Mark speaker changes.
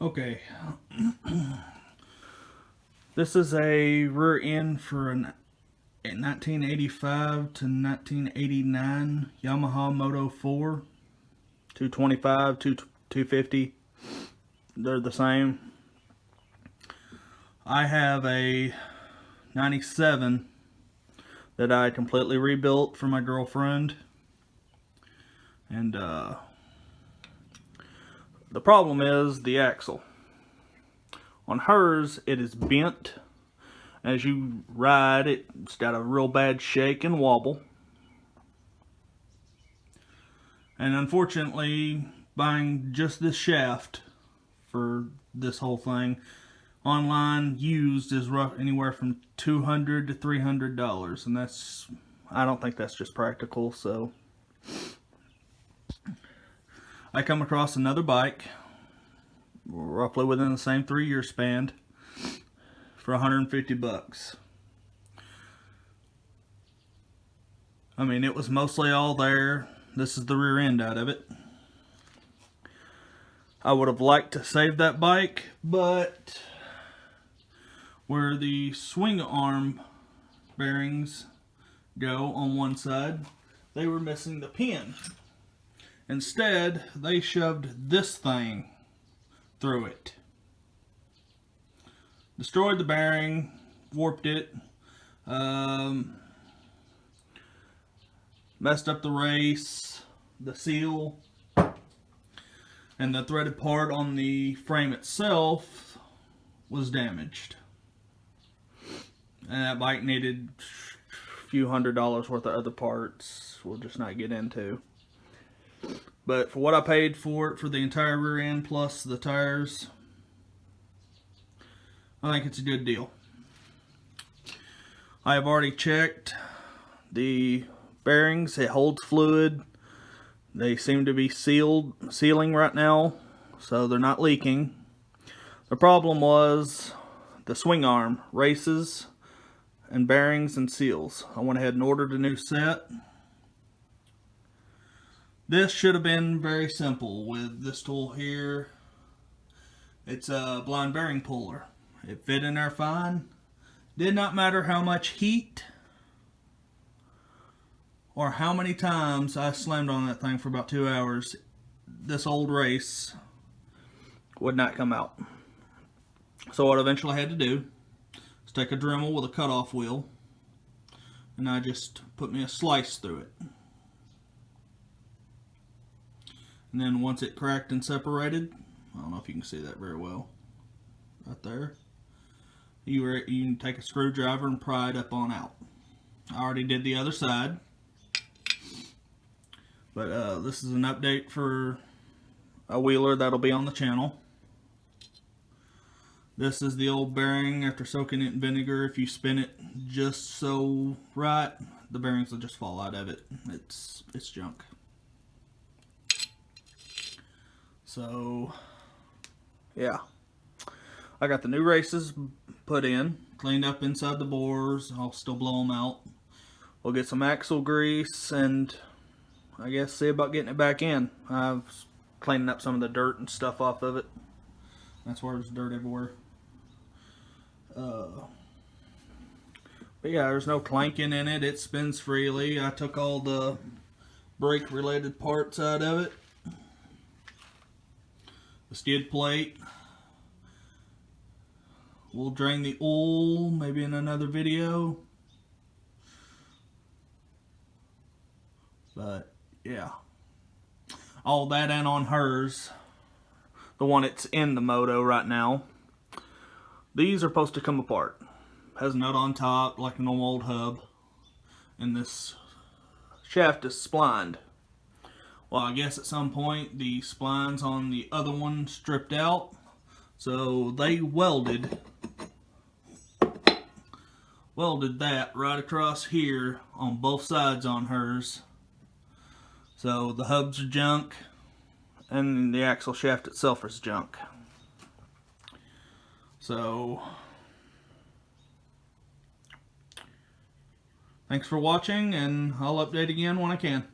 Speaker 1: Okay, this is a rear end for a 1985 to 1989 Yamaha Moto4, 225, 250, they're the same. I have a 97 that I completely rebuilt for my girlfriend, and the problem is the axle. On hers, it is bent. As you ride, it's got a real bad shake and wobble. And unfortunately, buying just this shaft for this whole thing online used is anywhere from $200 to $300, and I don't think that's just practical. So I come across another bike roughly within the same 3-year span for 150 bucks. I mean, it was mostly all there. This is the rear end out of it. I would have liked to save that bike, but where the swing arm bearings go on one side, they were missing the pin. Instead, they shoved this thing through it. Destroyed the bearing, warped it, messed up the race, the seal, and the threaded part on the frame itself was damaged. And that bike needed a few $100s worth of other parts we'll just not get into. But for what I paid for it, for the entire rear end plus the tires, I think it's a good deal. I have already checked the bearings. It holds fluid. They seem to be sealing right now, so they're not leaking. The problem was the swing arm, races, and bearings and seals. I went ahead and ordered a new set. This should have been very simple with this tool here. It's a blind bearing puller. It fit in there fine. Did not matter how much heat or how many times I slammed on that thing for about 2 hours. This old race would not come out. So what I eventually had to do is take a Dremel with a cutoff wheel, and I just put me a slice through it. And then once it cracked and separated, I don't know if you can see that very well, right there, you can take a screwdriver and pry it up on out. I already did the other side, but this is an update for a wheeler that'll be on the channel. This is the old bearing after soaking it in vinegar. If you spin it just so right, the bearings will just fall out of it. It's junk. So yeah, I got the new races put in, cleaned up inside the bores. I'll still blow them out. We'll get some axle grease and I guess see about getting it back in. I've cleaning up some of the dirt and stuff off of it. That's where there's dirt everywhere. But yeah, there's no clanking in it. It spins freely. I took all the brake related parts out of it. The skid plate. We'll drain the oil maybe in another video. But yeah, all that and on hers, the one that's in the moto right now, these are supposed to come apart. Has a nut on top like a normal old hub, and this shaft is splined. Well, I guess at some point the splines on the other one stripped out, so they welded that right across here on both sides on hers. So the hubs are junk and the axle shaft itself is junk. So thanks for watching, and I'll update again when I can.